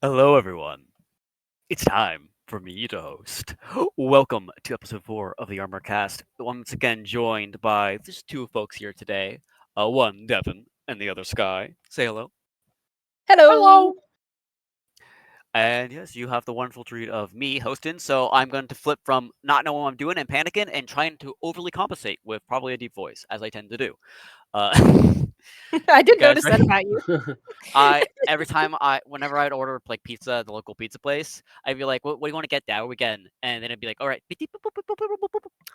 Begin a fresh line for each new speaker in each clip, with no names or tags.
Hello, everyone. It's time for me to host. Welcome to episode 4 of the Armor Cast. Once again, joined by just two folks here today. One, Devin, and the other, Sky. Say hello.
Hello.
And yes, you have the wonderful treat of me hosting, so I'm going to flip from not knowing what I'm doing and panicking and trying to overly compensate with probably a deep voice, as I tend to do. Uh,
I
you
did
guys
notice that
ready?
about you.
Whenever I'd order like pizza at the local pizza place, I'd be like, "What do you want to get that? What we getting?" And then it'd be like, "All right, beep, beep, boop, boop, boop, boop, boop, boop, boop.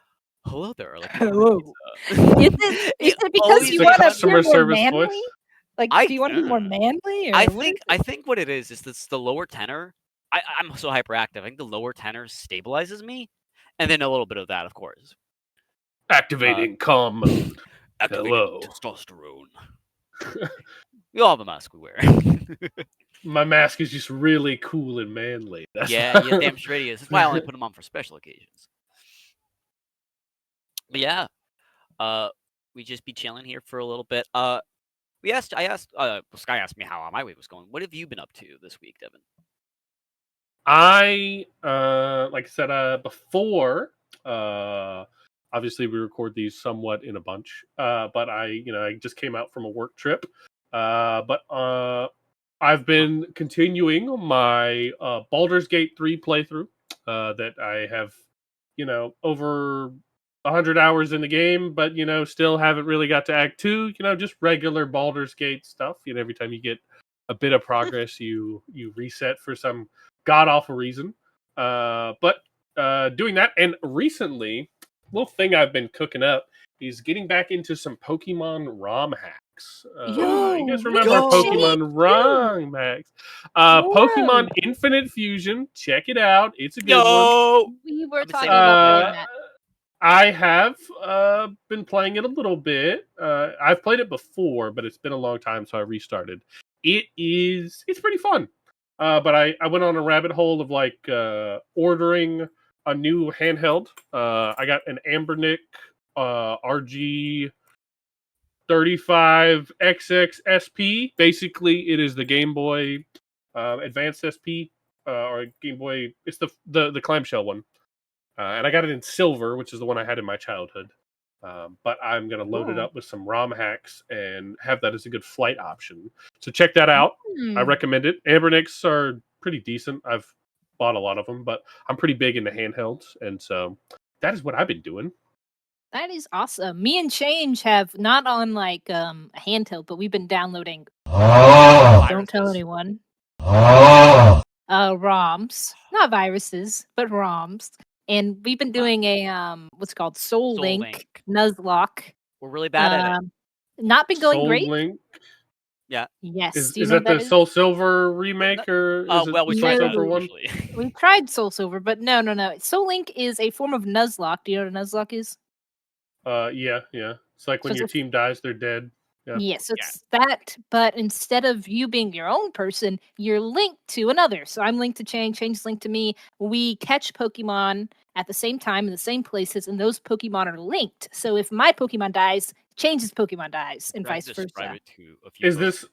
Hello there. I'd like to order
Hello. Is
pizza."
it is
It
it because
always
you
The
want to
makes
appear
customer
me.
more
service
manly?
voice.
Like,
I
do you want to be more manly,
I
or what is
think I think what it is this the lower tenor. I'm so hyperactive. I think the lower tenor stabilizes me, and then a little bit of that, of course.
Activating calm mode.
Activating
Hello.
testosterone. We all have a mask we wear.
My mask is just really cool and manly. That's
Yeah, damn straight he is. That's why I only put them on for special occasions. But yeah, we just be chilling here for a little bit. Sky asked me how my week was going. What have you been up to this week, Devin?
I like I said before, obviously we record these somewhat in a bunch. But I just came out from a work trip. But I've been continuing my Baldur's Gate 3 playthrough that I have, over 100 hours in the game, but still haven't really got to Act 2. Just regular Baldur's Gate stuff. Every time you get a bit of progress, you reset for some god awful reason. But doing that, and recently, little thing I've been cooking up is getting back into some Pokemon ROM hacks. You guys remember
Yo!
Pokemon ROM hacks? Pokemon Infinite Fusion, check it out. It's a good one.
Yo!
we were
I've been
talking
saving
about
up
playing
for
that?
I have been playing it a little bit. I've played it before, but it's been a long time, so I restarted. It's pretty fun. But I went on a rabbit hole of like ordering a new handheld. I got an Ambernick RG 35XX SP. Basically, it is the Game Boy Advanced SP or Game Boy. It's the clamshell one. And I got it in silver, which is the one I had in my childhood. But I'm going to load it
Cool.
up with some ROM hacks and have that as a good flight option. So check that out. I recommend it. Ambernicks are pretty decent. I've bought a lot of them, but I'm pretty big into handhelds. And so that is what I've been doing.
That is awesome. Me and Change have not on like a handheld, but we've been downloading. Don't tell
viruses.
anyone. ROMs, not viruses, but ROMs. And we've been doing a what's called Soul Link Nuzlocke.
We're really bad at it.
Not been going
Soul
great.
Link.
Yeah.
Yes. Do you
Is
know
that
what
the
is?
Soul Silver remake, or is
Well, we
it
tried
Soul
that
Silver one?
usually.
We tried Soul Silver, but no. Soul Link is a form of Nuzlocke. Do you know what a Nuzlocke is?
Yeah. It's like when
So
your
it's
team dies, they're dead. Yeah.
Yes, it's that, but instead of you being your own person, you're linked to another. So I'm linked to Change, Change's linked to me. We catch Pokemon at the same time in the same places, and those Pokemon are linked. So if my Pokemon dies, Change's Pokemon dies, and vice versa.
It to a few
Is this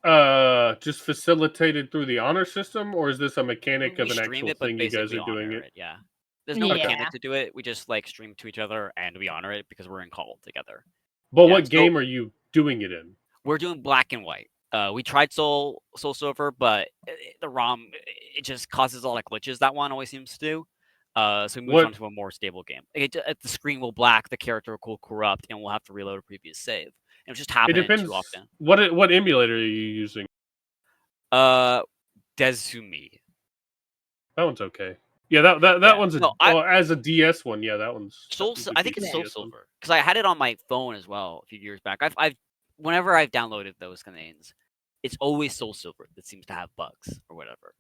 just facilitated through the honor system, or is this a mechanic of an actual thing you guys are doing it?
Yeah. There's no
Yeah.
mechanic to do it. We just like stream to each other and we honor it because we're in call together.
But
Yeah,
what
so-
game are you doing it in?
We're doing black and white. We tried Soul Silver, but the ROM it just causes all the glitches that one always seems to do. So we moved on to a more stable game. The screen will black, the character will corrupt, and we'll have to reload a previous save. And it's just
It
happening
depends.
too often.
What emulator are you using?
Dezumi.
That one's okay. Yeah, that one's as a DS one. Yeah, that one's
I think it's Soul Silver because I had it on my phone as well a few years back. Whenever I've downloaded those names, it's always Soul Silver that seems to have bugs or whatever.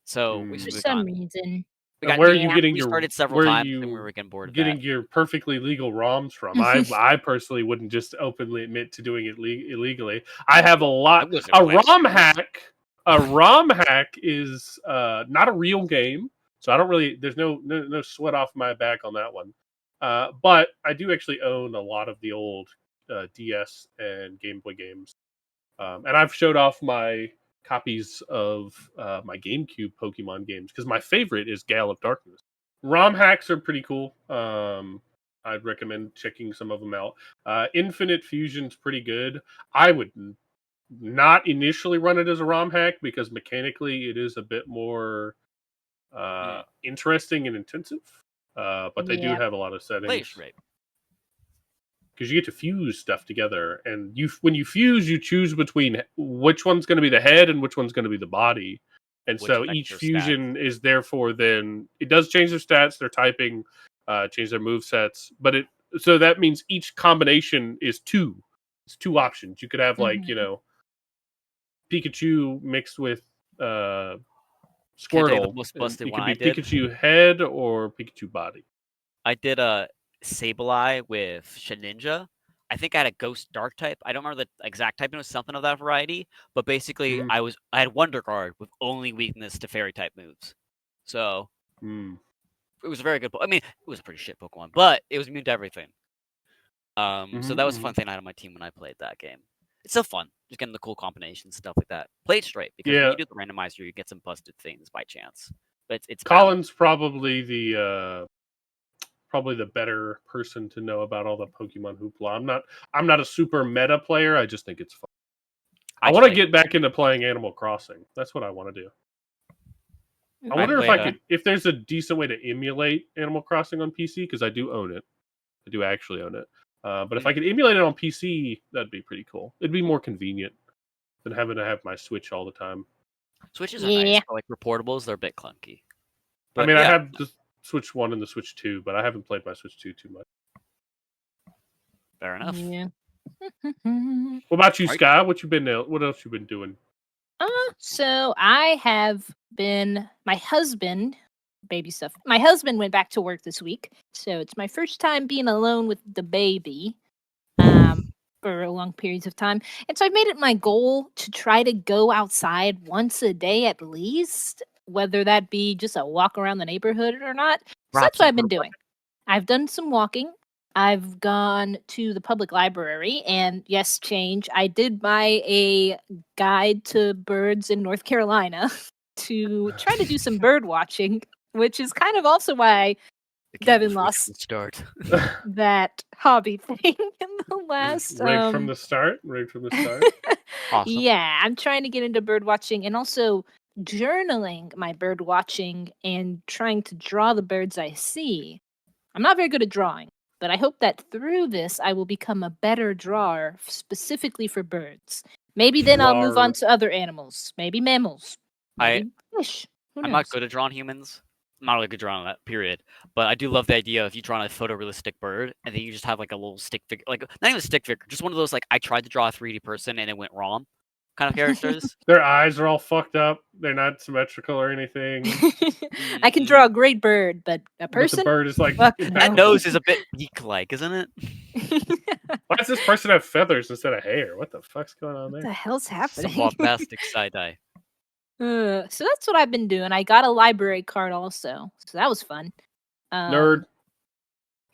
So we
For
moved
some
on.
reason.
Where are you getting
we
your?
started several
Where are
times
you
and we were getting bored of
getting
that.
your perfectly legal ROMs from? I personally wouldn't just openly admit to doing it illegally. I have a lot. A ROM hack. A ROM hack is not a real game, so I don't really. There's no sweat off my back on that one. But I do actually own a lot of the old DS and Game Boy games, and I've showed off my copies of my GameCube Pokemon games because my favorite is Gale of Darkness. ROM hacks are pretty cool. I'd recommend checking some of them out. Infinite Fusion's pretty good. I would not initially run it as a ROM hack because mechanically it is a bit more interesting and intensive. But they do have a lot of settings. Because you get to fuse stuff together, and when you fuse, you choose between which one's going to be the head and which one's going to be the body. And so each fusion is therefore then it does change their stats, their typing, change their move sets, but so that means each combination is two. It's two options. You could have Pikachu mixed with Squirtle.
The most busted
it
one
could be
I did.
Pikachu head or Pikachu body.
I did a Sableye with Shedinja. I think I had a Ghost Dark type. I don't remember the exact type. It was something of that variety. But basically, I had Wonder Guard with only weakness to Fairy type moves. So it was a very good. I mean, it was a pretty shit Pokemon, but it was immune to everything. So that was a fun thing I had on my team when I played that game. It's so fun, just getting the cool combinations and stuff like that. Play it straight because when you do the randomizer, you get some busted things by chance. But it's
Colin's probably the better person to know about all the Pokemon hoopla. I'm not a super meta player. I just think it's fun. I want to get back into playing Animal Crossing. That's what I want to do. I wonder if there's a decent way to emulate Animal Crossing on PC because I do own it. I do actually own it. But if I could emulate it on PC, that'd be pretty cool. It'd be more convenient than having to have my Switch all the time.
Switches are nice, but like portables, they're a bit clunky.
But, I have the Switch 1 and the Switch 2, but I haven't played my Switch 2 too much.
Fair enough.
Yeah.
What about you, Sky? What else you been doing?
So I have been my husband. Baby stuff. My husband went back to work this week, so it's my first time being alone with the baby for long periods of time. And so I've made it my goal to try to go outside once a day at least, whether that be just a walk around the neighborhood or not. So that's what I've been doing. I've done some walking. I've gone to the public library, and yes, change. I did buy a guide to birds in North Carolina to try to do some bird watching. Which is kind of also why Devin lost that hobby thing in the last.
Right from the start.
Awesome.
Yeah, I'm trying to get into bird watching and also journaling my bird watching and trying to draw the birds I see. I'm not very good at drawing, but I hope that through this I will become a better drawer specifically for birds. Maybe then I'll move on to other animals, maybe mammals, maybe fish.
I'm not good at drawing humans. I'm not really good at drawing that, period. But I do love the idea of you drawing a photorealistic bird, and then you just have like a little stick figure, like not even a stick figure, just one of those like I tried to draw a 3D person and it went wrong kind of characters.
Their eyes are all fucked up. They're not symmetrical or anything.
I can draw a great bird, but a person?
But the bird is like
that nose is a bit beak-like, isn't it?
Why does this person have feathers instead of hair? What the fuck's going on there?
What the hell's happening?
Some bombastic side-eye.
So that's what I've been doing. I got a library card also, so that was fun.
Nerd.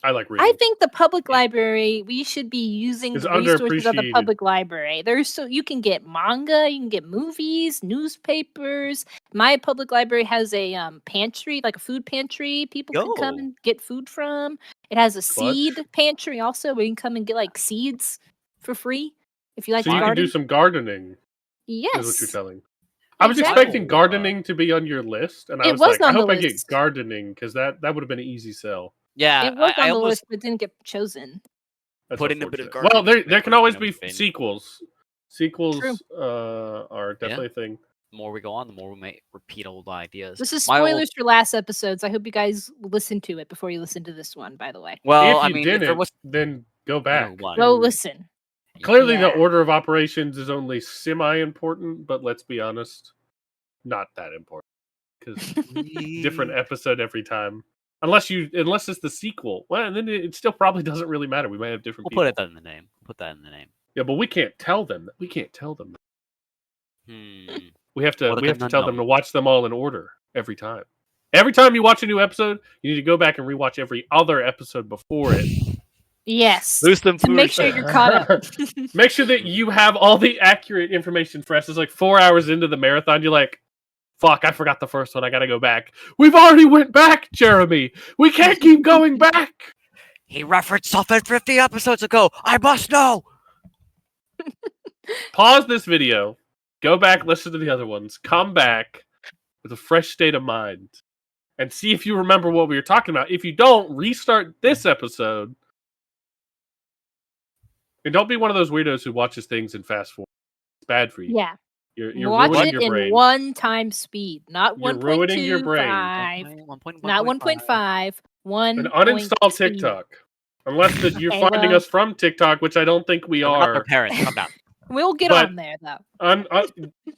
I like reading.
I think the public library, we should be using the resources of the public library. You can get manga, you can get movies, newspapers. My public library has a pantry, like a food pantry. People can come and get food from. It has a seed pantry also, where you can come and get like seeds for free if you like.
So you can do some gardening.
Yes,
is what you're telling. I was expecting gardening to be on your list, and I was like, I hope I get gardening because that would have been an easy sell.
Yeah,
it was on the list, but didn't get chosen.
Put in a bit of gardening.
Well, there can always be sequels. Sequels are definitely a thing.
The more we go on, the more we may repeat old ideas.
This is spoilers for last episodes. I hope you guys listen to it before you listen to this one, by the way.
Well, if you didn't, then go back.
Go listen.
Clearly, the order of operations is only semi-important, but let's be honest, not that important. Because different episode every time. Unless it's the sequel. Well, and then it still probably doesn't really matter. We might have different people.
Put that in the name. Put that in the name.
Yeah, but we can't tell them. We can't tell them. We have to tell them to watch them all in order every time. Every time you watch a new episode, you need to go back and rewatch every other episode before it
Yes.
Lose them
To make
first.
sure you're caught up.
Make sure that you have all the accurate information for us. It's like 4 hours into the marathon. You're like, fuck, I forgot the first one. I gotta go back. We've already went back, Jeremy. We can't keep going back.
He referenced something 50 episodes ago. I must know.
Pause this video. Go back, listen to the other ones. Come back with a fresh state of mind. And see if you remember what we were talking about. If you don't, restart this episode. And don't be one of those weirdos who watches things in fast forward. It's bad for you.
Yeah.
You're
Watch
ruining
it
your
in
brain.
1 time speed, not
You're ruining your brain.
1.25, not 1.5,
And
1
uninstall
point speed.
TikTok. Unless that you're
Okay,
finding
well-
us from TikTok, which I don't think we
We're not their
are.
parents. Calm down.
We'll get
But-
on there though.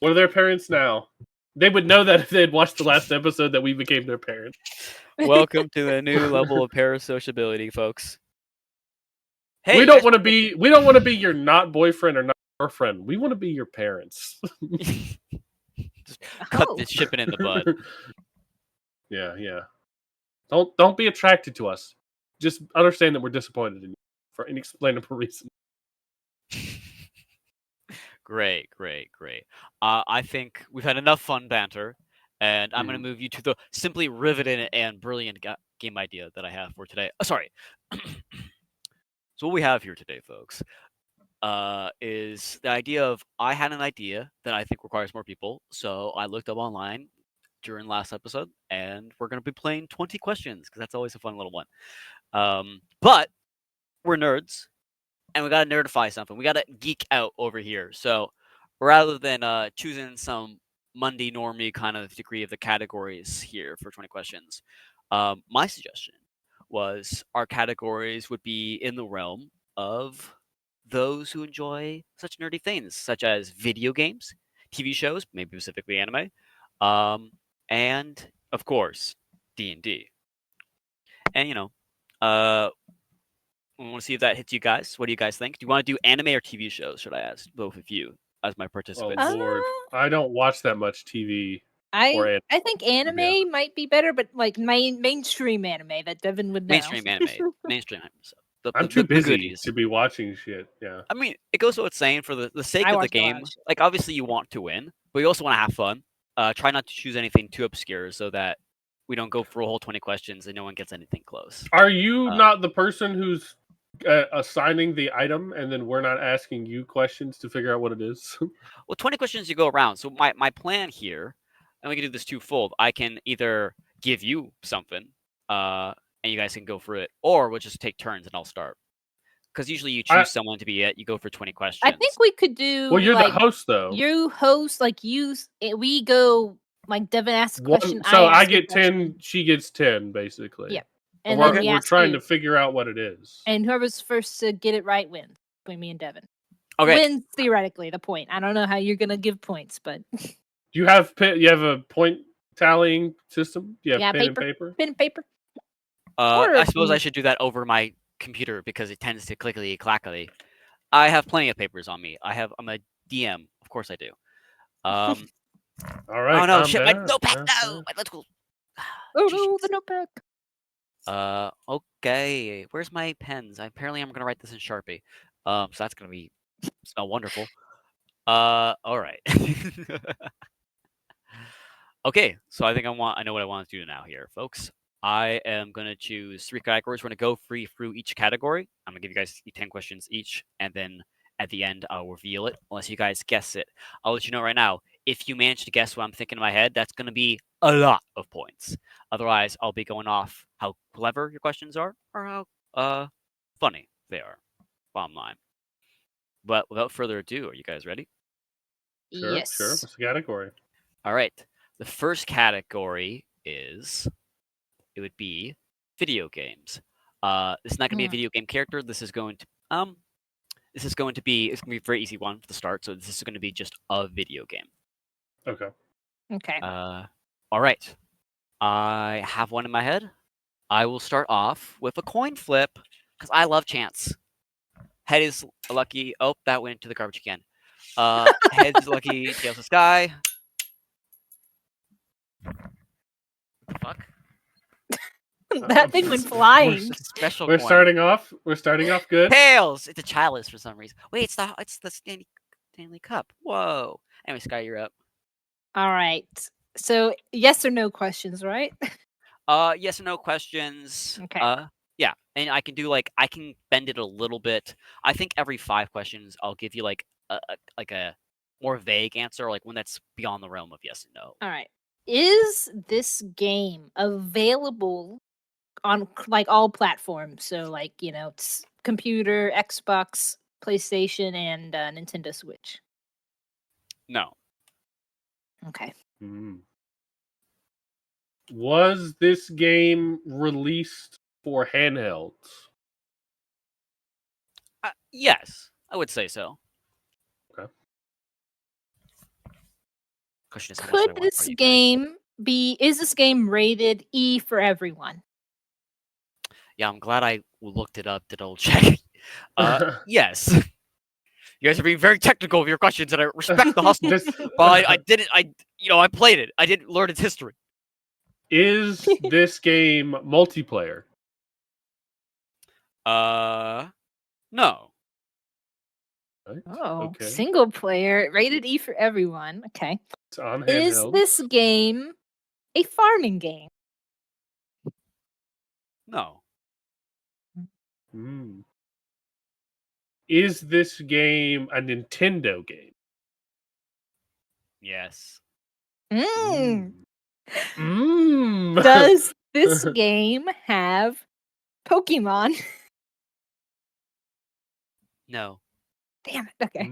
What are their parents now? They would know that if they had watched the last episode that we became their parents.
Welcome to the new level of parasociability, folks. Hey,
we don't want to be your not boyfriend or not girlfriend. We want to be your parents.
just cut
Oh.
this shipping in the bud.
Yeah. Don't be attracted to us. Just understand that we're disappointed in you for inexplainable reasons.
Great. I think we've had enough fun banter, and I'm going to move you to the simply riveting and brilliant game idea that I have for today. Sorry. So what we have here today, folks, is the idea of I had an idea that I think requires more people, so I looked up online during last episode, and we're going to be playing 20 questions because that's always a fun little one. But we're nerds, and we got to nerdify something. We got to geek out over here. So rather than choosing some Monday normie kind of degree of the categories here for 20 questions, my suggestion was our categories would be in the realm of those who enjoy such nerdy things, such as video games, TV shows, maybe specifically anime, and of course D&D. And we want to see if that hits you guys. What do you guys think? Do you want to do anime or TV shows? Should I ask both of you as my participants?
Oh Lord, I don't watch that much TV.
I think anime might be better, but like mainstream anime that Devin would know.
Mainstream anime. So
I'm too busy
goodies.
to be watching shit. Yeah.
I mean, it goes without saying for the sake
I
of the
watch a lot
game.
of shit.
Like, obviously, you want to win, but you also want to have fun. Try not to choose anything too obscure so that we don't go through a whole 20 questions and no one gets anything close.
Are you not the person who's assigning the item, and then we're not asking you questions to figure out what it is?
Well, 20 questions you go around. So my plan here, and we can do this twofold. I can either give you something, and you guys can go through it, or we'll just take turns and I'll start. Because usually you choose someone to be it, you go for 20 questions.
I think we could do.
Well, you're
like,
the host, though.
You host, like we go. Like Devin asks a question.
So I
ask a
get
question.
10. She gets 10, basically.
Yeah. And
we're
then we ask
trying
you.
to figure out what it is.
And whoever's first to get it right wins. Between me and Devin.
Okay.
Wins theoretically the point. I don't know how you're gonna give points, but
You have a point tallying system? You have pen
paper.
and paper?
Pen and paper.
I suppose I should do that over my computer because it tends to clickety clackety. I have plenty of papers on me. I'm a DM, of course I do.
All right.
Oh no, shit! My notepad. No, let's go.
Oh no, the notebook.
Okay. Where's my pens? Apparently, I'm gonna write this in Sharpie. So that's gonna be wonderful. All right. Okay, so I think I know what I want to do now here, folks. I am gonna choose 3 categories. We're gonna go through each category. I'm gonna give you guys 10 questions each, and then at the end I'll reveal it. Unless you guys guess it, I'll let you know right now. If you manage to guess what I'm thinking in my head, that's gonna be a lot of points. Otherwise, I'll be going off how clever your questions are or how funny they are. Bottom line. But without further ado, are you guys ready?
Sure.
Yes.
What's the category?
All right. The first category it would be video games. This is not going to be a video game character. This is going to be a very easy one for the start. So this is going to be just a video game.
Okay.
Okay.
All right. I have one in my head. I will start off with a coin flip because I love chance. Head is lucky. Oh, that went to the garbage again. Head is lucky. Tails the sky. What the fuck?
That thing went flying.
Special
We're
coin.
starting off. We're starting off good.
Tails! It's a chalice for some reason. Wait, it's the Stanley Cup. Whoa. Anyway, Sky, you're up.
All right. So yes or no questions, right?
Yes or no questions.
Okay.
Yeah, and I can bend it a little bit. I think every 5 questions, I'll give you like a more vague answer, like one that's beyond the realm of yes and no.
All right. Is this game available on like all platforms? So like, it's computer, Xbox, PlayStation, and Nintendo Switch.
No.
Okay.
Was this game released for handhelds?
Yes, I would say so.
Okay.
Question is, how much do I
Could
want
this
from you guys?
game is this game rated E for everyone?
Yeah, I'm glad I looked it up to double check. Yes. You guys are being very technical with your questions, and I respect the hustle. But I didn't. I played it. I didn't learn its history.
Is this game multiplayer?
No.
Right.
Oh,
Okay.
single player, rated E for everyone. Okay.
It's on
Is
handheld.
this game a farming game?
No.
Is this game a Nintendo game?
Yes.
Does this game have Pokemon?
No.
Damn it. Okay.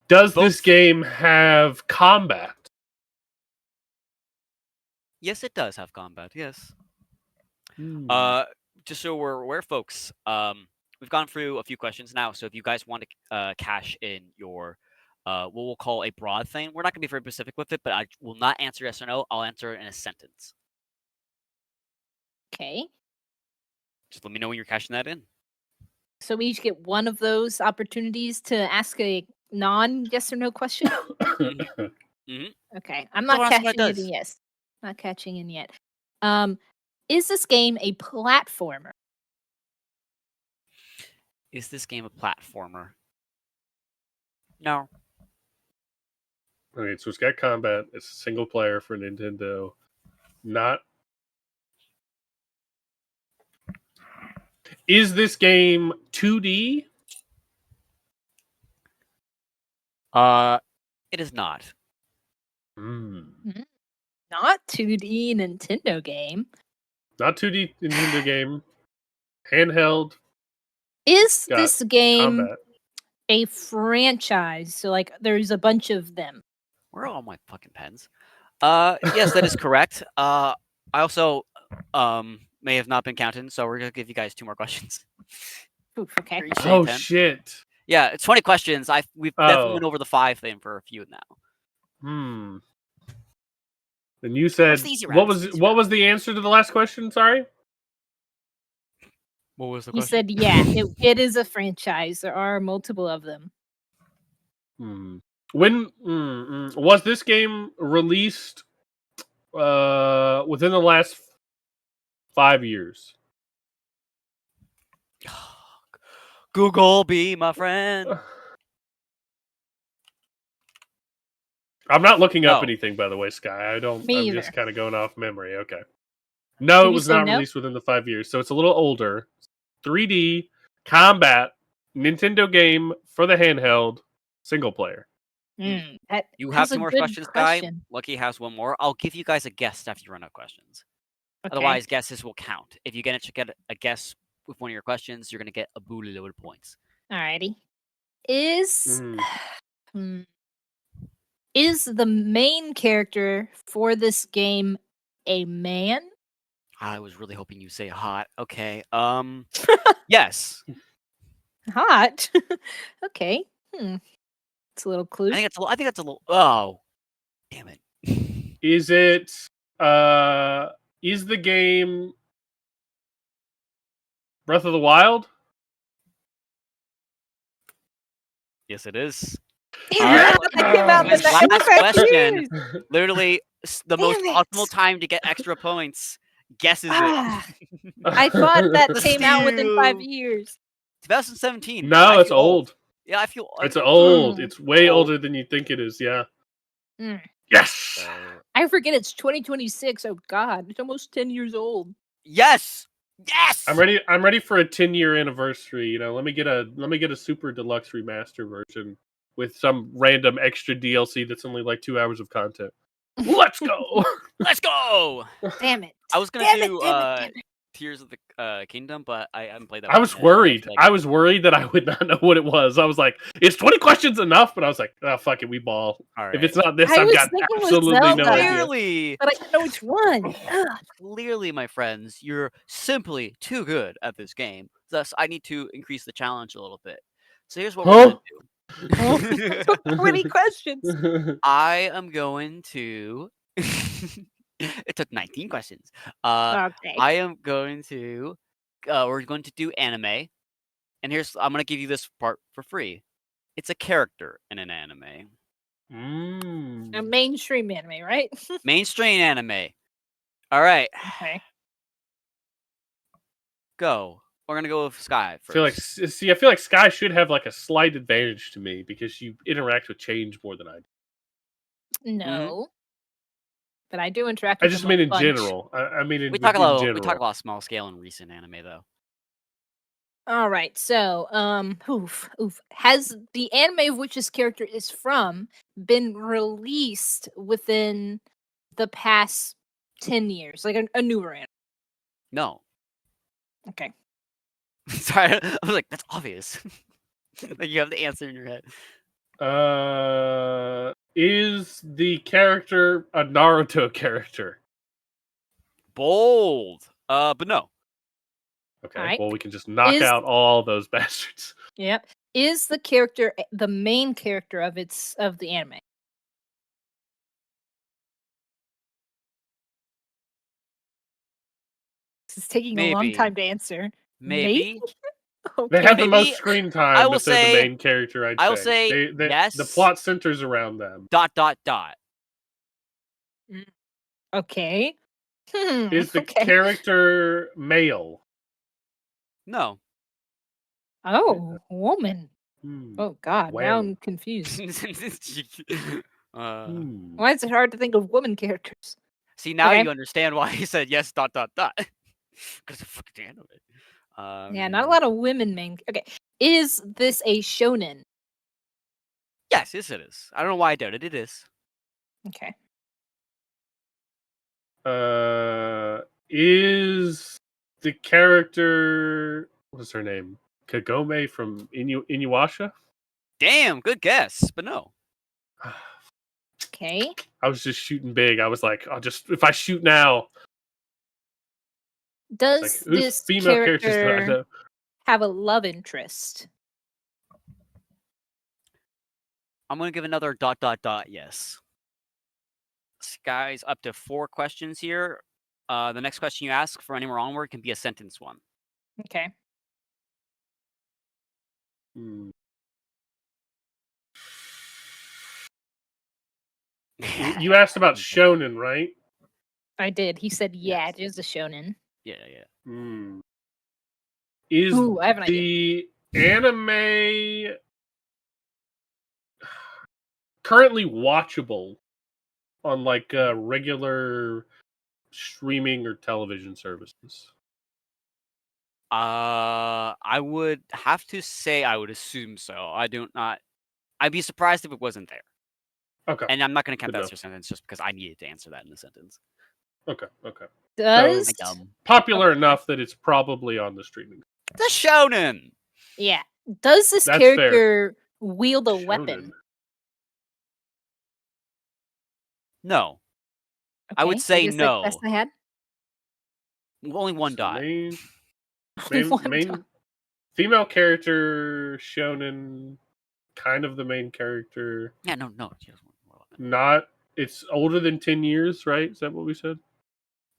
Does this game have combat?
Yes, it does have combat. Yes. Just so we're aware, folks, we've gone through a few questions now. So if you guys want to cash in your what we'll call a broad thing, we're not going to be very specific with it, but I will not answer yes or no. I'll answer it in a sentence.
Okay.
Just let me know when you're cashing that in.
So we each get one of those opportunities to ask a non-yes or no question? Okay. I'm not catching it in yes. Not catching in yet. Is this game a platformer?
Is this game a platformer? No.
Okay, so it's got combat. It's a single player for Nintendo. Not. Is this game 2D?
It is not.
Not 2D Nintendo game.
Not 2D Nintendo game. Handheld.
Is this game
combat.
a franchise? So like there's a bunch of them.
Where are all my fucking pens? Yes, that is correct. I also may have not been counting, so we're gonna give you guys 2 more questions.
Oof, okay.
Oh shit.
Yeah, it's 20 questions. We've definitely went over the 5 thing for a few now.
And you said what was the answer to the last question? Sorry.
What was the
question?
You
said yeah, it is a franchise. There are multiple of them.
When was this game released? Within the last 5 years.
Google, be my friend.
I'm not looking up anything, by the way, Sky. I'm just kind of going off memory. Okay. No, it was not released within the 5 years, so it's a little older. 3D combat Nintendo game for the handheld, single player.
You have 2 more questions, Sky. Lucky has 1 more. I'll give you guys a guess after you run out of questions. Okay. Otherwise, guesses will count. If you get a guess with one of your questions, you're going to get a bootload of points.
Alrighty. Is the main character for this game a man?
I was really hoping you say hot. Okay. Yes.
Hot. Okay. It's a little clue.
I think that's a little. Oh, damn it.
Is it? Is the game Breath of the Wild?
Yes, it is.
Last question.
Literally, the most
Damn
optimal
it.
time to get extra points. Guesses
Ah,
it.
I thought that
The
came out within 5
steal.
years.
2017.
No,
I
it's
feel old.
old.
Yeah, I feel
It's old.
Mm.
It's way
Old.
older than you think it is. Yeah.
Mm.
Yes.
I forget it's 2026. Oh God, it's almost 10 years old.
Yes. Yes.
I'm ready. I'm ready for a 10-year anniversary. You know, let me get a super deluxe remaster version with some random extra DLC that's only like 2 hours of content. Let's go.
Let's go.
Damn it.
I was gonna
Damn
do
it, damn it.
Tears of the Kingdom, but I haven't played that
I
one
was
yet.
worried.
Like,
I was worried that I would not know what it was. I was like, "Is 20 questions enough?" But I was like, "Oh fuck it, we ball.
all
If
right.
it's not this,
I
I've
was
got
thinking it was
absolutely no
Zelda.
idea."
Clearly,
But I didn't know which one. Ugh.
clearly, my friends, you're simply too good at this game. Thus, I need to increase the challenge a little bit. So here's what we're
Huh?
Oh,
gonna do.
it took 20 questions.
I am going to. It took 19 questions.
Okay.
I am going to. We're going to do anime, and I'm gonna give you this part for free. It's a character in an anime.
A
Mm.
mainstream anime, right?
Mainstream anime. All right,
Okay.
go. We're gonna go with Sky
I feel like
first.
I feel like Sky should have like a slight advantage to me because you interact with change more than I do.
No. But I do interact
I
with
just
them
mean
a
in
bunch.
general. I mean
We talk
in
a
general.
lot small scale and recent anime though.
All right. So, oof. Has the anime of which this character is from been released within the past 10 years? Like a newer anime?
No,
Okay.
sorry. I was like, that's obvious. Like you have the answer in your head.
Is the character a Naruto character?
Bold. But no.
Okay,
All right.
well we can just knock
Is
out all those bastards.
Yep. Is the character the main character of the anime? This is taking a long
Maybe.
time to answer.
Maybe.
They
Okay.
have the most
Maybe.
screen
I
time
will
if they're the
say.
main character. I'd
I will
say
say
the
yes.
plot centers around them.
Dot.
Okay.
Is the
Okay.
character male?
No.
Oh, woman.
Hmm.
Oh God. Now
Well.
I'm confused.
uh,
Hmm.
Why is it hard to think of woman characters?
see now
Okay.
you understand why he said yes. Dot. Because of fucking anime.
Yeah, not a lot of women main. Okay. Is this a shonen?
Yes, it is. I don't know why I doubted it. It is.
Okay.
Is the character what's her name? Kagome from Inuyasha?
Damn, good guess, but no.
Okay.
I was just shooting big. I was like, if I shoot now,
Does
like whose
this
female characters do I
character
know?
have a love interest?
I'm gonna give another ... Yes. Guys, up to 4 questions here. The next question you ask for anywhere onward can be a sentence one.
Okay.
Hmm. You asked about shonen, right?
I did. He said, yeah,
Yes.
it is a shonen.
Yeah.
Hmm. Is
Ooh, I have an idea.
the anime currently watchable on like regular streaming or television services?
I would have to say I would assume so. I'd be surprised if it wasn't there.
Okay.
And I'm not gonna count
Good
that as
enough.
your sentence just because I needed to answer that in the sentence.
Okay.
Does
I dumb.
Popular
Okay.
enough that it's probably on the streaming.
The shonen.
yeah. Does this
That's fair.
character wield a
Shonen.
weapon?
No. I would
Okay,
say
guess that's the best
no.
I had.
Only one
So
dot.
main female character shonen, kind of the main character.
Yeah, no. She doesn't want more weapon.
Not. It's older than 10 years, right? Is that what we said?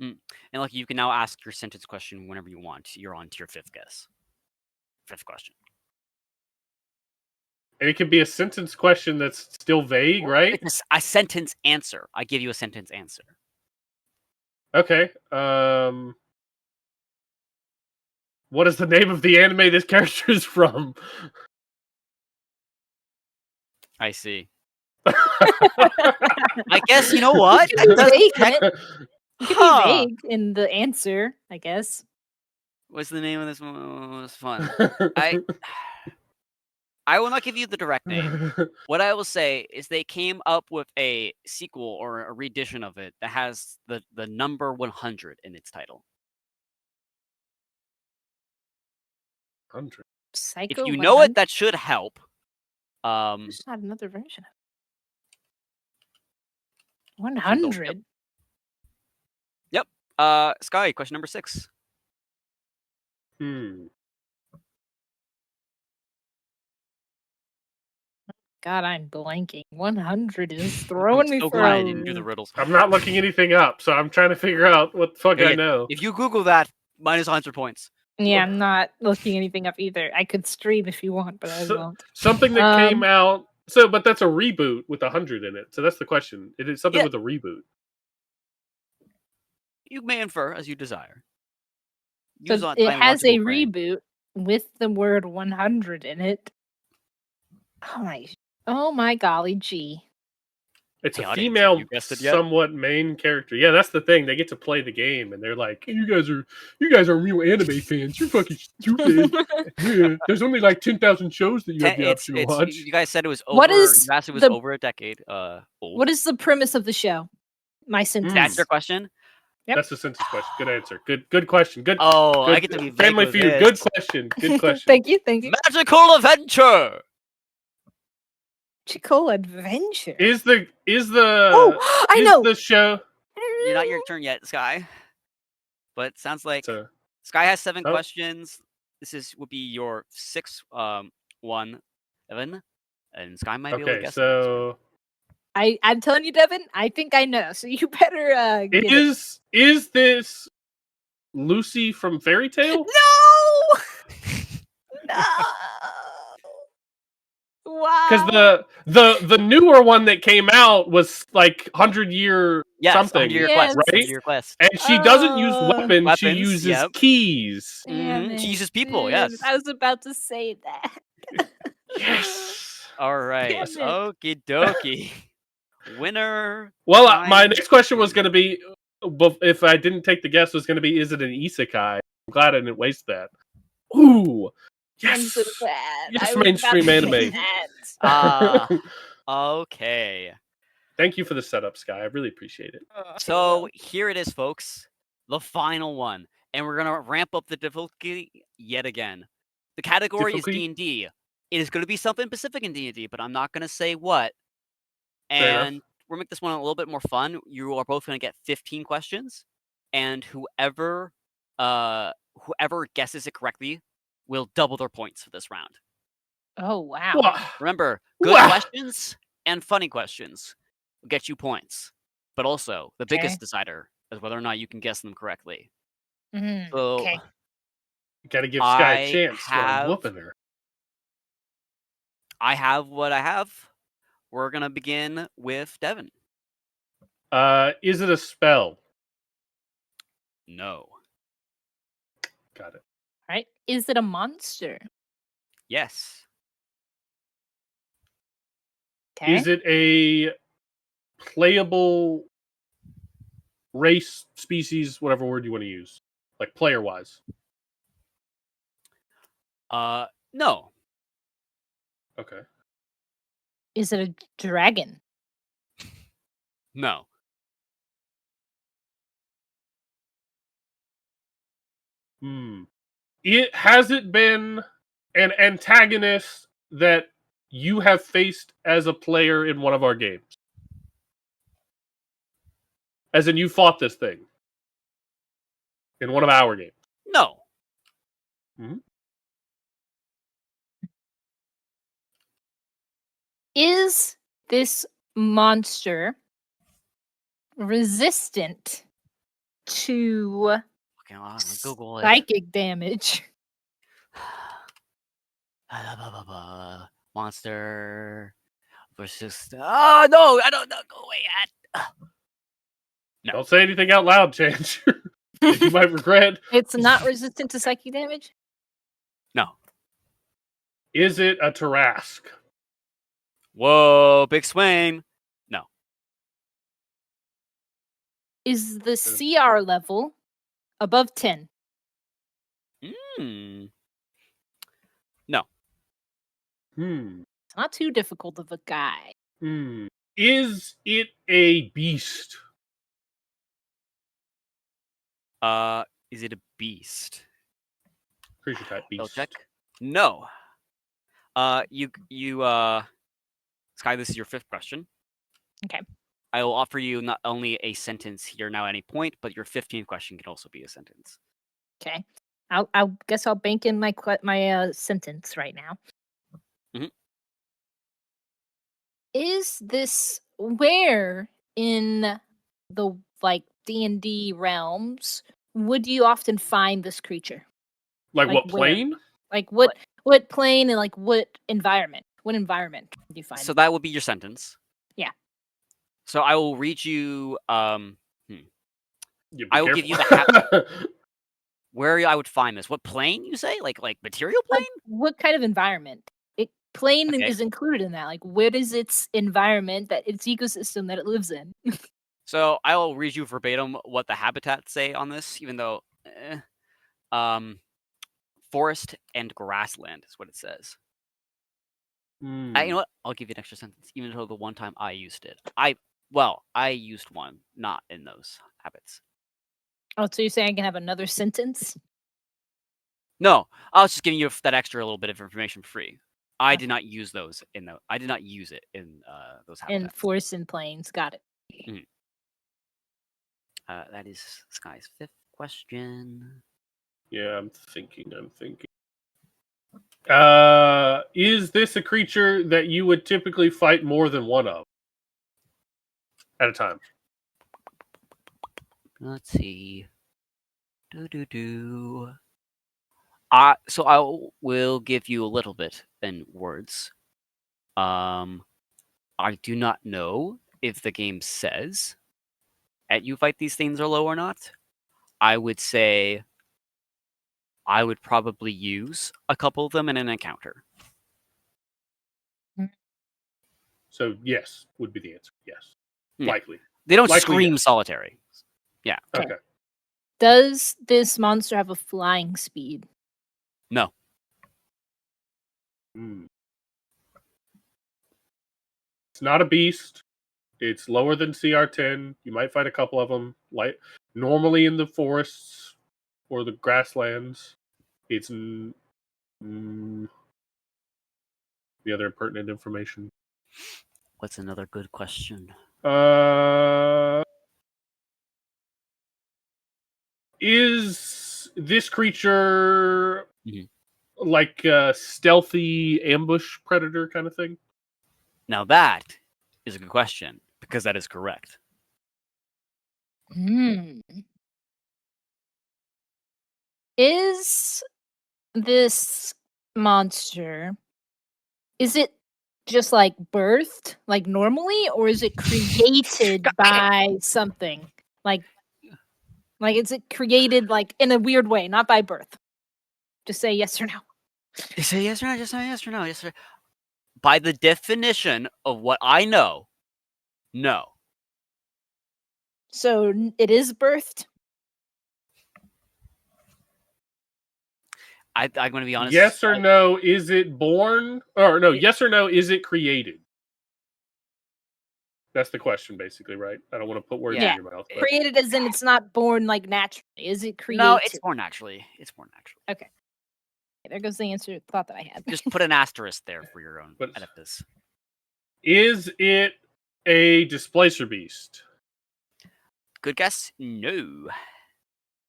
And like you can now ask your sentence question whenever you want. You're on to your 5th guess. 5th question.
And it could be a sentence question that's still vague, right?
It's a sentence answer. I give you a sentence answer.
Okay. What is the name of the anime this character is from?
I see. I guess you know what? That does check.
You can be vague in the answer, I guess.
What's the name of this one? It was fun. I will not give you the direct name. What I will say is they came up with a sequel or a reedition of it that has the number 100 in its title.
100.
Psycho
If you
100?
know it, that should help.
There's not another version of it. 100?
Yep. Sky, question number 6.
God, I'm blanking. 100 is throwing me
so
for
glad
a
I didn't do the riddles.
I'm not looking anything up, so I'm trying to figure out what the fuck I know.
If you Google that, minus 100 points.
Yeah, I'm not looking anything up either. I could stream if you want, but I won't.
Something that came out. So, but that's a reboot with 100 in it. So that's the question. It is something with a reboot.
You may infer as you desire.
So it has a reboot with the word 100 in it. Oh my golly gee.
It's a female, somewhat main character. Yeah, that's the thing. They get to play the game, and they're like, "You guys are real anime fans. You're fucking stupid. Yeah, there's only like 10,000 shows that you have the option to watch."
You guys said it was over. You asked it was over a decade old.
What is the premise of the show? My sentence.
That's your question.
Yep.
That's the sentence question. Good answer. Good question. Good.
Oh,
good,
I get to be
Family Feud. Good question. Good question.
Thank you.
Magical adventure.
Magical adventure.
Is the
Oh, I know
the show.
You're not your turn yet, Sky. But it sounds like Sky has 7 questions. This would be your 6th one, Evan, and Sky might be able to guess.
So
I'm telling you, Devin, I think I know. So you better.
Is this Lucy from Fairy Tail?
No. No. Wow.
Because the newer one that came out was like 100-year something,
100-year quest,
right?
100-year quest.
And she doesn't use weapons, she uses keys.
She uses people, yes.
I was about to say that.
Yes.
All right. Okie dokie. Winner.
Well, my next question was going to be, if I didn't take the guess, was going to be, is it an isekai? I'm glad I didn't waste that. Ooh. Yes.
I'm so glad.
Yes, mainstream anime.
Okay.
Thank you for the setup, Sky. I really appreciate it.
So here it is, folks. The final one. And we're going to ramp up the difficulty yet again. The category is D&D. It is going to be something specific in D&D, but I'm not going to say what. And we'll make this one a little bit more fun. You are both going to get 15 questions. And whoever guesses it correctly will double their points for this round.
Oh, wow.
Remember, good questions and funny questions will get you points. But also, the biggest decider is whether or not you can guess them correctly. So,
you gotta give Sky a chance for whooping her.
I have what I have. We're going to begin with Devin.
Is it a spell?
No.
Got it.
All right. Is it a monster?
Yes.
Okay.
Is it a playable race, species, whatever word you want to use? Like player-wise?
No.
Okay.
Is it a dragon?
No.
Has it been an antagonist that you have faced as a player in one of our games? As in, you fought this thing in one of our games?
No.
Is this monster resistant to
Google it.
psychic damage?
Monster versus. Oh no! I don't know. Go away, Ad. No.
Don't say anything out loud, Change. You might regret.
It's not resistant to psychic damage?
No.
Is it a Tarask?
Whoa! Big swing. No.
Is the CR level above 10?
No.
It's not too difficult of a guy.
Is it a beast?
Is it a beast?
Creature type beast.
Double check. No. Sky, this is your 5th question.
Okay.
I will offer you not only a sentence here now at any point, but your 15th question can also be a sentence.
Okay. I'll guess I'll bank in my sentence right now.
Mhm.
Is this where in the D&D realms would you often find this creature?
Like
Like
what
where?
plane?
Like what plane and what environment? What environment do you find?
So that would be your sentence.
Yeah.
So I will read you.
Yeah,
I will give you the where I would find this. What plane you say? Like material plane?
What kind of environment? Plane
Okay.
is included in that. Like, what is its environment, that its ecosystem that it lives in?
So I will read you verbatim what the habitats say on this, even though, forest and grassland is what it says. You know what? I'll give you an extra sentence, even though the one time I used it. I used one, not in those habits.
Oh, so you're saying I can have another sentence?
No, I was just giving you that extra little bit of information for free. I
Okay.
did not use those in the. I did not use it in those
And
habitats.
forest and plains. Got it.
That is Sky's 5th question.
Yeah, I'm thinking. Is this a creature that you would typically fight more than one of at a time?
Let's see. So I will give you a little bit in words. I do not know if the game says at you fight these things are low or not. I would say I would probably use a couple of them in an encounter.
So yes, would be the answer. Yes,
Yeah.
likely.
They don't
Likely,
scream
yes.
solitary. Yeah.
Okay.
Does this monster have a flying speed?
No.
It's not a beast. It's lower than CR10. You might fight a couple of them. Normally in the forests or the grasslands. It's the other pertinent information.
What's another good question?
Is this creature like a stealthy ambush predator kind of thing?
Now that is a good question, because that is correct.
Is this monster, is it just birthed normally, or is it created by something? Like is it created in a weird way, not by birth? Just say yes or no.
Just say yes or no. Just say yes or no. Yes or no. By the definition of what I know, no.
So it is birthed?
I'm going to be honest.
Yes or no, is it born? Or no, yes or no, is it created? That's the question, basically, right? I don't want to put words in your mouth. But...
Created as in it's not born naturally. Is it created?
No, it's born naturally.
Okay. There goes the answer thought that I had.
Just put an asterisk there for your own edifice.
Is it a displacer beast?
Good guess. No.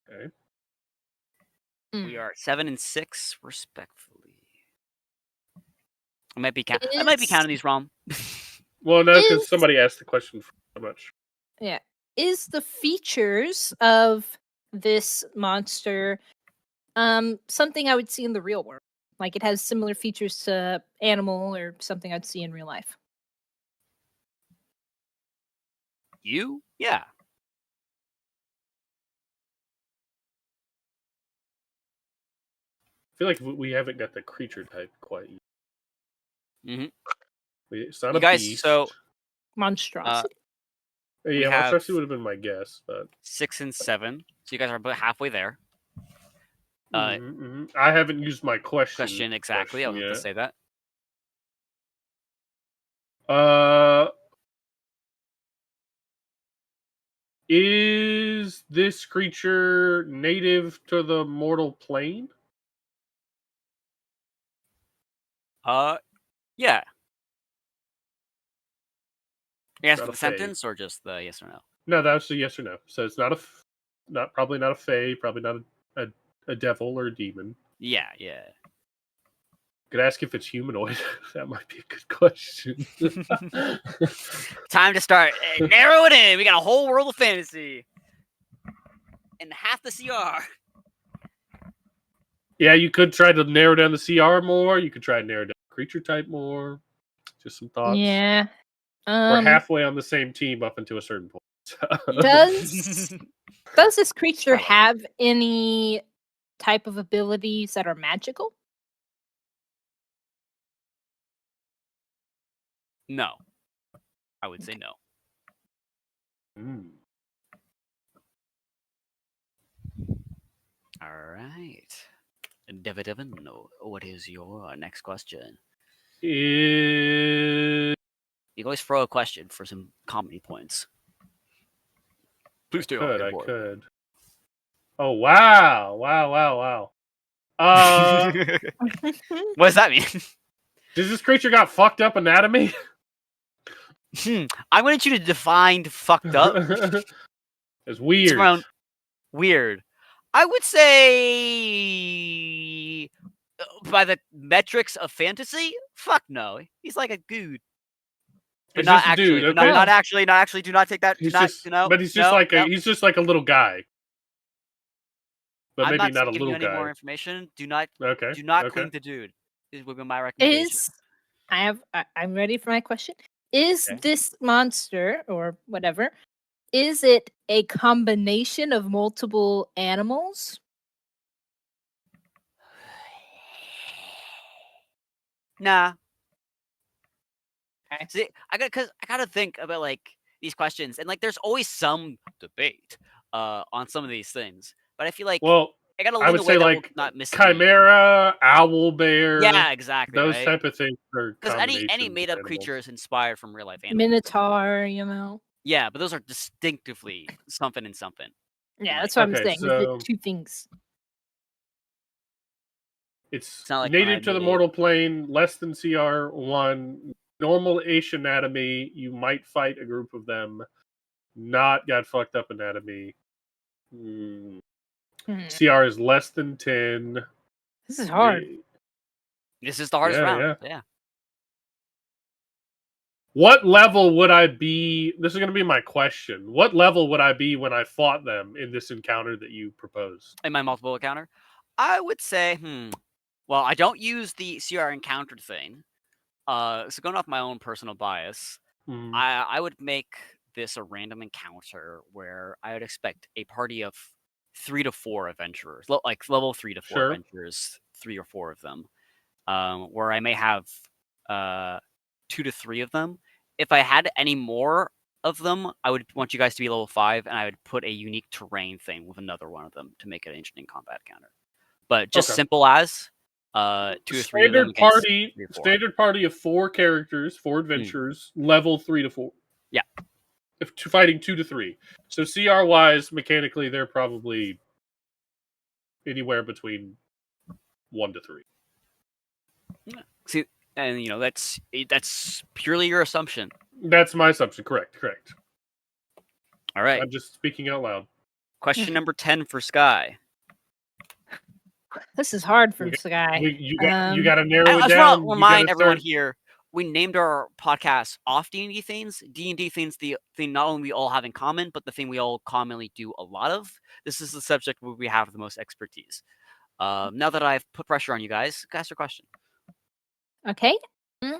Okay.
We are 7 and 6, respectfully. I might be counting these wrong.
Well, no, because somebody asked the question so much.
Yeah. Is the features of this monster something I would see in the real world? Like it has similar features to animal or something I'd see in real life.
You? Yeah.
I feel like we haven't got the creature type quite yet.
Mm-hmm.
It's not
You
a
guys,
beast.
so
Monstrosity.
Yeah,
have
monstrosity would have been my guess, but
6 and 7. So you guys are about halfway there.
I haven't used my question
exactly. I was going to
yet.
say that.
Is this creature native to the mortal plane?
Yeah. You ask
Not
for
a
the
fae.
sentence or just the yes or no?
No, that's a yes or no. So it's probably not a fae, probably not a devil or a demon.
Yeah.
Could ask if it's humanoid. That might be a good question.
Time to start. Narrow it in. We got a whole world of fantasy. And half the CR.
Yeah, you could try to narrow down the CR more. You could try to narrow down the creature type more. Just some thoughts.
Yeah.
We're halfway on the same team up until a certain point.
Does this creature have any type of abilities that are magical?
No. I would say no. All right. Devin, what is your next question? You can always throw a question for some comedy points. Please do.
I could. Oh, wow.
What does that mean?
Does this creature got fucked up anatomy?
I wanted you to define fucked up.
It's weird.
It's weird. I would say by the metrics of fantasy, fuck no. He's like a dude. But
He's
not
just a
actually.
dude.
But
Okay.
not actually. Do not take that.
But he's just like a little guy. But
I'm
maybe not a
giving
little
you any
guy.
more information. Do not
Okay.
cling to dude. This would be my recommendation.
I'm ready for my question. Is this monster or whatever? Is it a combination of multiple animals?
Nah.
Okay.
See, I gotta think about like these questions, and like there's always some debate on some of these things. But I feel like I gotta lean
would
away
say
that
like
will not mislead.
chimera, owl bear.
Yeah, exactly.
Those
right?
type of things are
because any
combinations
made up
of
creature
animals.
is inspired from real life animals.
Minotaur, you know.
Yeah, but those are distinctively something and something.
Yeah, that's what I'm saying.
So
is it two things?
It's
not like
native to the mortal plane, less than CR1, normal-ish anatomy. You might fight a group of them. Not got fucked up anatomy. CR is less than 10.
This is hard.
This is the hardest round. Yeah.
What level would I be? This is going to be my question. What level would I be when I fought them in this encounter that you proposed?
In my multiple encounter? I would say, well, I don't use the CR encountered thing. So going off my own personal bias, I would make this a random encounter where I would expect a party of 3 to 4 adventurers, like level 3 to 4 adventurers, 3 or 4 of them, where I may have 2 to 3 of them. If I had any more of them, I would want you guys to be level 5, and I would put a unique terrain thing with another one of them to make it an interesting combat encounter. But just simple as 2 or 3 of them.
Standard party of 4 characters, 4 adventurers, level 3 to 4.
Yeah.
If fighting 2 to 3. So CR wise, mechanically, they're probably anywhere between 1 to 3.
Yeah. See, and that's purely your assumption.
That's my assumption. Correct.
All right.
I'm just speaking out loud.
Question number 10 for Sky.
This is hard for Sky.
You got to narrow it down.
I just want to remind everyone here, we named our podcast off D&D themes. D&D themes, the thing not only we all have in common, but the thing we all commonly do a lot of. This is the subject where we have the most expertise. Now that I've put pressure on you guys, ask your question.
Okay.
I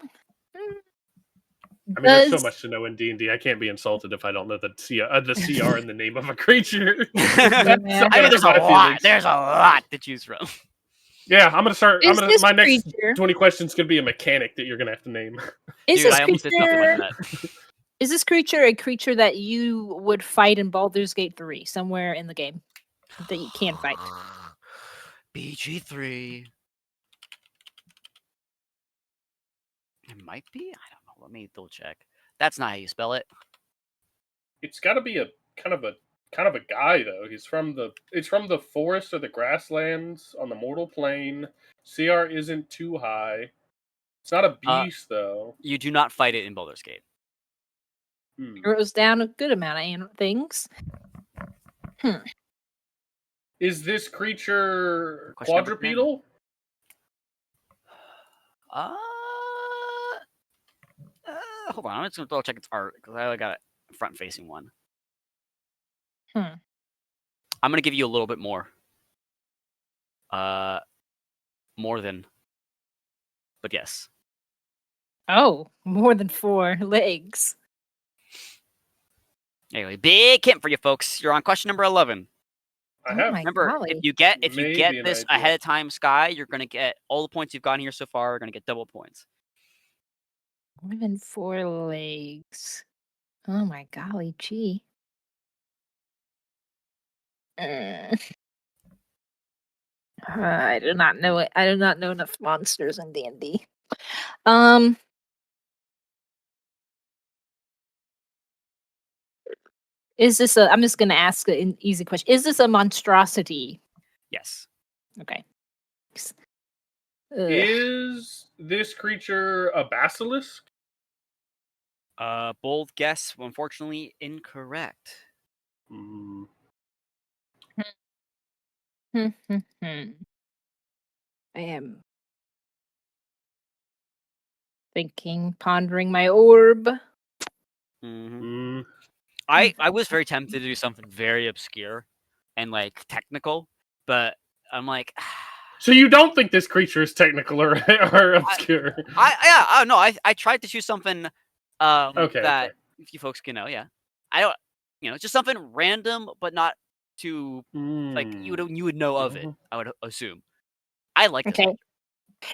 mean, there's so much to know in D&D. I can't be insulted if I don't know the CR in the name of a creature.
Yeah.
I mean, there's a lot. There's a lot to choose from.
Yeah, I'm gonna start. My next
creature
20 questions could be a mechanic that you're gonna have to name.
is
Dude,
this
I almost did something
creature
like that.
is this creature a creature that you would fight in Baldur's Gate 3 somewhere in the game that you can fight?
BG3. It might be. I don't know. Let me double check. That's not how you spell it.
It's got to be a kind of a guy though. It's from the forest or the grasslands on the mortal plane. CR isn't too high. It's not a beast though.
You do not fight it in Baldur's Gate.
Throws down a good amount of things.
Is this creature
Question number 10.
quadrupedal?
Hold on. I'm just gonna double check its art because I got a front-facing one.
Hmm.
I'm gonna give you a little bit more. More than. But yes.
Oh, more than 4 legs.
Anyway, big hint for you folks. You're on question number 11.
I have.
Remember,
golly.
if you get
Maybe an
this
idea.
ahead of time, Sky, you're gonna get all the points you've gotten here so far. You're gonna get double points.
More than 4 legs. Oh my golly gee. I do not know it. I do not know enough monsters in D&D. Is this I'm just going to ask an easy question. Is this a monstrosity?
Yes.
Okay.
Is this creature a basilisk?
Bold guess. Unfortunately, incorrect.
I am thinking, pondering my orb.
Mm-hmm. I was very tempted to do something very obscure and like technical, but I'm like,
so you don't think this creature is technical or obscure?
I tried to choose something that you folks can know. Yeah, I don't, just something random, but not too like you would know of it. I would assume. I like this.
Okay.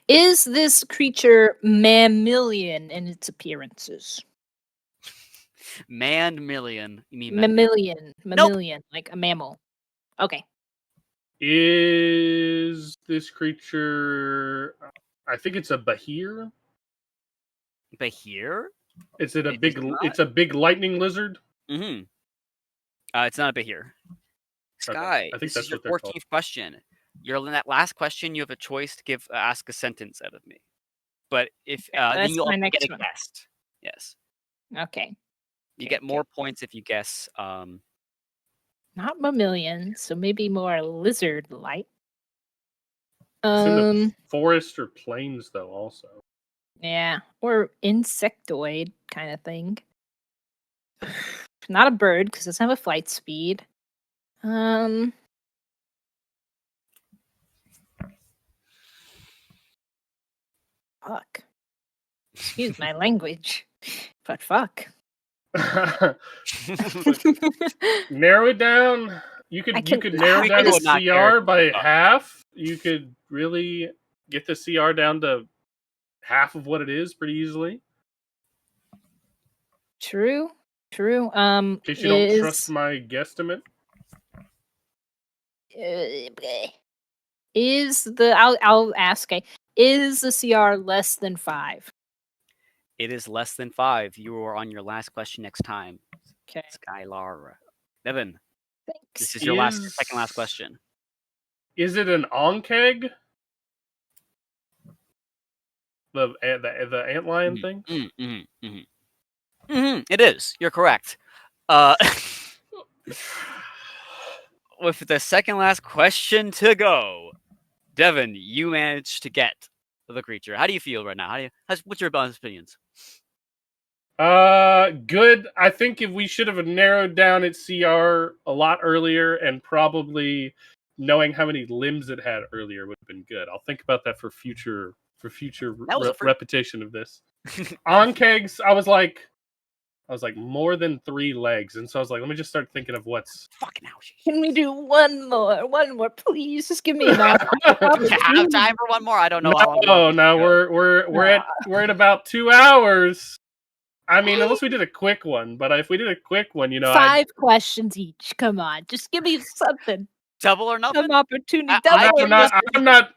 Is this creature mammalian in its appearances?
Mammalian. You mean
mammalian? Mammalian, nope. Like a mammal. Okay.
Is this creature? I think it's a bahir.
Bahir?
Is it a big? It's a big lightning lizard.
Mm-hmm. It's not a bahir. Sky. Okay. I think this is your 14th question. You're in that last question. You have a choice to ask a sentence out of me, but if then you'll get a guess. Yes.
Okay.
You get more points if you guess.
Not mammalian, so maybe more lizard-like.
It's in the forest or plains, though. Also.
Yeah, or insectoid kind of thing. Not a bird because it doesn't have a flight speed. Fuck. Excuse my language, but fuck.
Narrow it down. You could narrow down the CR by half. You could really get the CR down to half of what it is pretty easily.
True.
In case you don't trust my guesstimate.
I'll ask. Is the CR less than 5?
It is less than 5. You are on your last question next time.
Okay.
Skylar. Devin.
Thanks.
This is your second last question.
Is it an onkeg? The antlion thing?
It is. You're correct. With the second last question to go, Devin, you managed to get the creature. How do you feel right now? What's your honest opinions?
Good. I think if we should have narrowed down its CR a lot earlier and probably knowing how many limbs it had earlier would have been good. I'll think about that for future
That was a
repetition of this. On kegs, I was like more than 3 legs, and so I was like, let me just start thinking of what's
fucking hell.
Can we do one more, please? Just give me an
I have time for one more. I don't know how long.
No, we're at about 2 hours. I mean, unless we did a quick one, but if we did a quick one,
5 questions each. Come on, just give me something.
Double or nothing.
Some opportunity.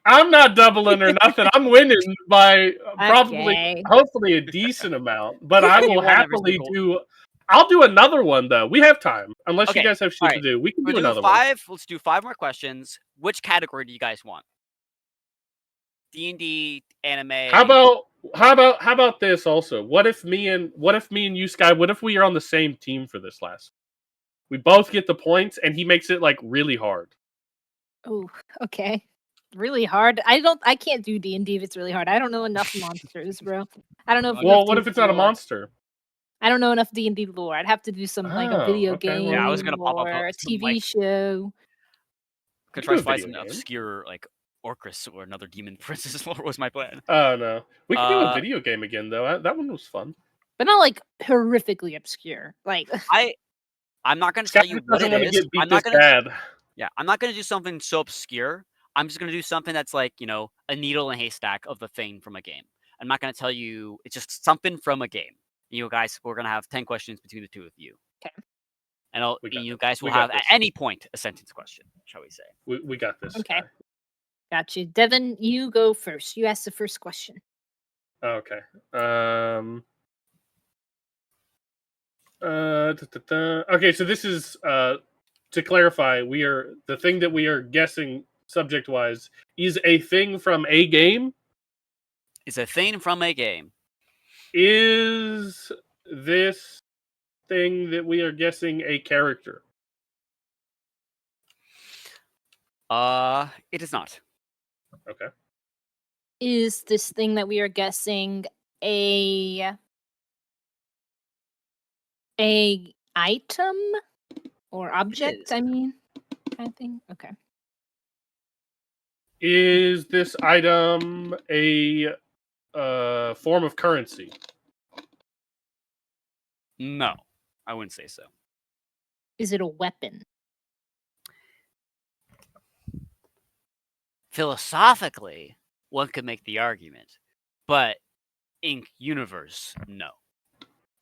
I'm not doubling or nothing. I'm winning by
Okay.
hopefully a decent amount. But I will happily do. I'll do another one though. We have time, unless you guys have shit to do. We can do another
5. Let's do 5 more questions. Which category do you guys want? D&D, anime.
How about this also? What if me and you, Sky? What if we are on the same team for this last? We both get the points, and he makes it like really hard.
Oh, okay. Really hard. I can't do D&D if it's really hard. I don't know enough monsters, bro. I don't know if
Well, what if it's not a monster?
I don't know enough D&D lore. I'd have to do some like a video game
Yeah, I was gonna pop up
or a
some,
TV
like,
show.
Could try to find some obscure like Orcus or another demon princess lore was my plan.
Oh no. We can do a video game again though. That one was fun.
But not like horrifically obscure. Like
I'm not gonna tell you what it is. I'm not gonna do something so obscure. I'm just gonna do something that's like, a needle in a haystack of the thing from a game. I'm not gonna tell you it's just something from a game. You guys, we're gonna have 10 questions between the two of you.
Okay.
And you guys will have at any point a sentence question, shall we say?
We got this.
Okay. Got you. Devin, you go first. You ask the first question.
Okay. Okay, so this is to clarify, the thing that we are guessing subject wise is a thing from a game.
Is a thing from a game.
Is this thing that we are guessing a character?
It is not.
Okay.
Is this thing that we are guessing a item or object? I mean, kind of thing. Okay.
Is this item a form of currency?
No, I wouldn't say so.
Is it a weapon?
Philosophically, one could make the argument, but in universe, no.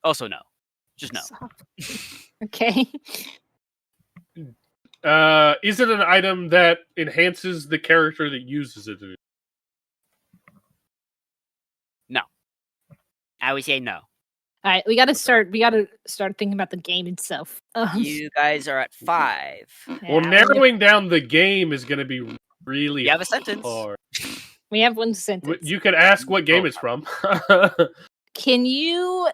Also, no. Just no.
Okay.
Is it an item that enhances the character that uses it?
No. I would say no.
All right, we got to start thinking about the game itself.
You guys are at 5.
Well, narrowing down the game is going to be really.
You have a sentence.
Hard.
We have one sentence.
You could ask what game it's from.
Can you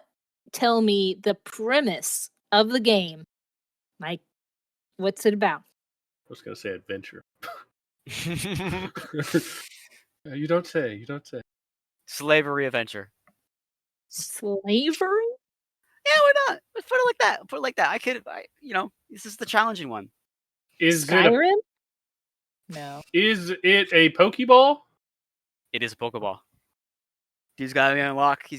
tell me the premise of the game? Like, what's it about?
I was going to say adventure. You don't say.
Slavery adventure.
Slavery?
Yeah, why not? Let's put it like that. This is the challenging one.
Is
Skyrim? No.
Is it a Pokeball?
It is a Pokeball. He's got me on lock.
Yeah,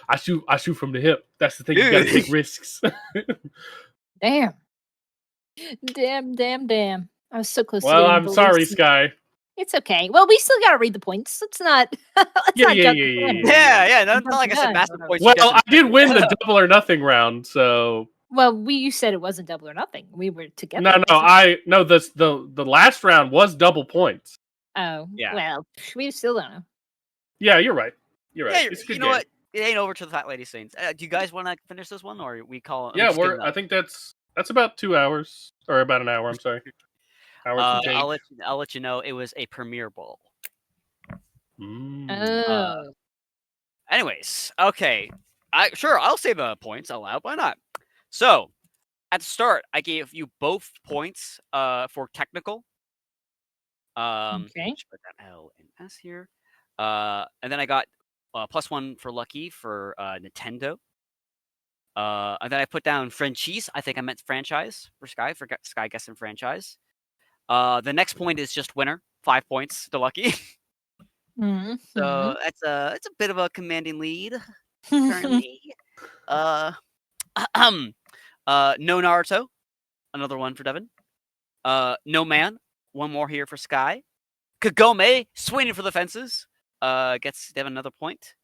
I shoot from the hip. That's the thing. You gotta take risks.
Damn. I was so close.
Well, I'm sorry, Sky.
It's okay. Well, we still gotta read the points. Let's not.
Yeah.
Not like I said, master points.
Well, I did win the double or nothing round, so.
Well, you said it wasn't double or nothing. We were together.
No. The last round was double points.
Oh,
yeah.
Well, we still don't know.
Yeah, you're right.
Yeah, it's a good game. What? It ain't over till the fat lady sings. Do you guys want to finish this one, or we call it?
Yeah, I think that's about 2 hours, or about an hour. I'm sorry.
I'll let you know. It was a Premier Bowl. Anyways, okay. I'll save points. I'll why not? So, at the start, I gave you both points for technical.
Okay.
Put that L and S here. And then I got +1 for lucky for Nintendo. And then I put down franchise. I think I meant franchise for Sky. For Sky guessing franchise. The next point is just winner. 5 points to Lucky.
Mhm.
So it's a bit of a commanding lead currently. No Naruto. Another one for Devin. No Man. One more here for Sky. Kagome swinging for the fences. Gets Devin another point.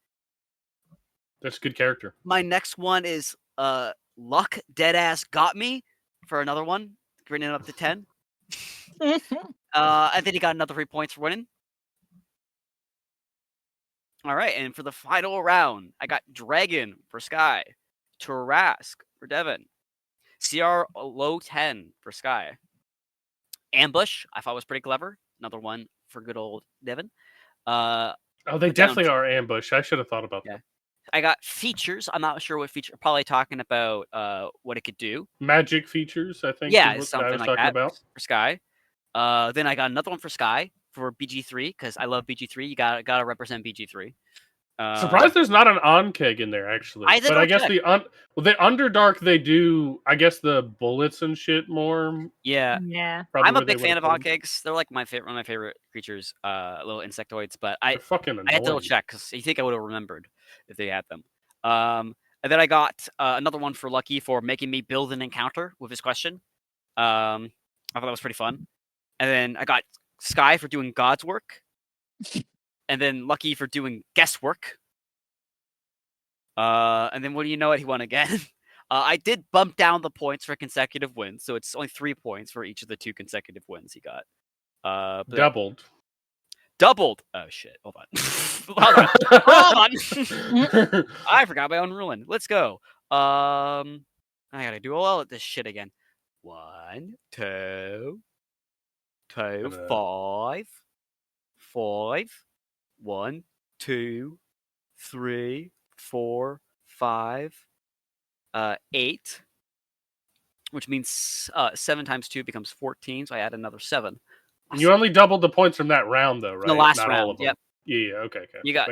That's a good character.
My next one is Luck Deadass Got Me for another one, bringing it up to 10. And then he got another 3 points for winning. All right, and for the final round, I got Dragon for Sky, Tarask for Devin, CR low 10 for Sky, Ambush I thought was pretty clever, another one for good old Devin.
Oh, they definitely are ambush. I should have thought about that.
I got features. I'm not sure what feature. Probably talking about what it could do.
Magic features, I think.
Yeah,
is what
something
I was
like
talking
that
about.
for Sky. Then I got another one for Sky for BG3 because I love BG3. You gotta represent BG3.
Surprised there's not an on-keg in there, actually. But I guess
check.
the Underdark, they do, I guess, the bullets and shit more.
Yeah.
Probably
I'm a big fan of on-kegs. They're like one of my favorite creatures, little insectoids. But
They're fucking annoying.
I had to double check because you think I would have remembered if they had them. And then I got another one for Lucky for making me build an encounter with his question. I thought that was pretty fun. And then I got Sky for doing God's work. And then Lucky for doing guesswork. And then what do you know? He won again. I did bump down the points for consecutive wins, so it's only 3 points for each of the 2 consecutive wins he got.
Doubled.
Doubled. Oh shit! Hold on. Hold on. I forgot my own ruling. Let's go. I gotta do all of this shit again. 1, 2, 5, 1, 2, 3, 4, 5, 8, which means 7 times 2 becomes 14. So I add another 7.
Awesome. You only doubled the points from that round, though, right?
The last
Not
round.
All of them.
Yep.
Yeah. Okay.
You got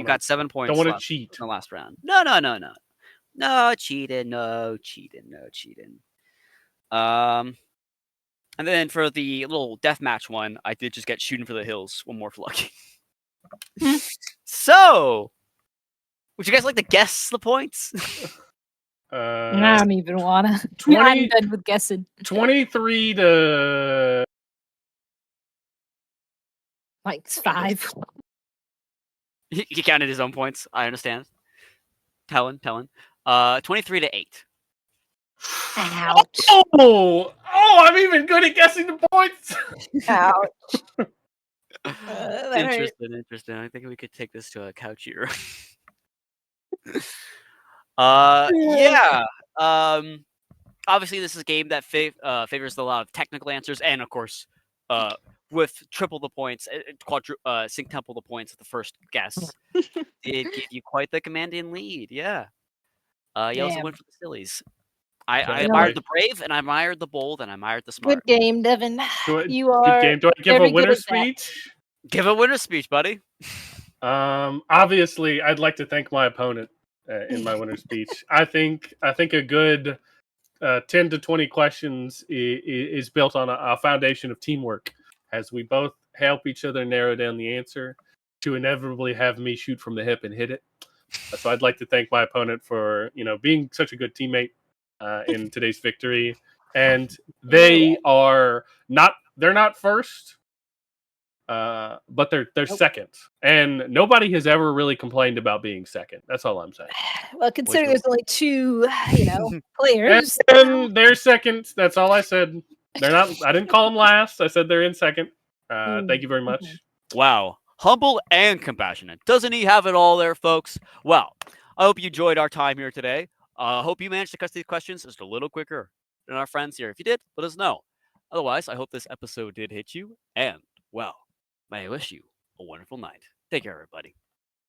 got 7 points.
Don't want to cheat
in the last round. No. No cheating. No cheating. No cheating. And then for the little deathmatch one, I did just get shooting for the hills. One more for Lucky. So, would you guys like to guess the points?
I don't even wanna.
20,
I'm done with guessing.
23 to
like 5.
He counted his own points. I understand. Telling. 23 to 8.
Ouch.
Oh, I'm even good at guessing the points.
Ouch.
Interesting. I think we could take this to a couch here. Yeah. Obviously, this is a game that favors a lot of technical answers, and of course, with triple the points, quintuple the points of the first guess, did give you quite the commanding lead. Yeah. You also went for the sillies. I admired the brave, and I admired the bold, and I admired the smart.
Good game, Devin. You are
good game. Do I give a winner's speech?
Give a winner's speech, buddy.
Obviously, I'd like to thank my opponent in my winner's speech. I think a good 10 to 20 questions is built on a foundation of teamwork, as we both help each other narrow down the answer to inevitably have me shoot from the hip and hit it. So I'd like to thank my opponent for being such a good teammate in today's victory. And they're not first, but they're second. And nobody has ever really complained about being second. That's all I'm saying.
Well, considering there's only 2, players.
And they're second. That's all I said. They're not. I didn't call them last. I said they're in second. Thank you very much.
Wow. Humble and compassionate. Doesn't he have it all there, folks? Well, I hope you enjoyed our time here today. I hope you managed to cut these questions just a little quicker than our friends here. If you did, let us know. Otherwise, I hope this episode did hit you. And, well, may I wish you a wonderful night. Take care, everybody.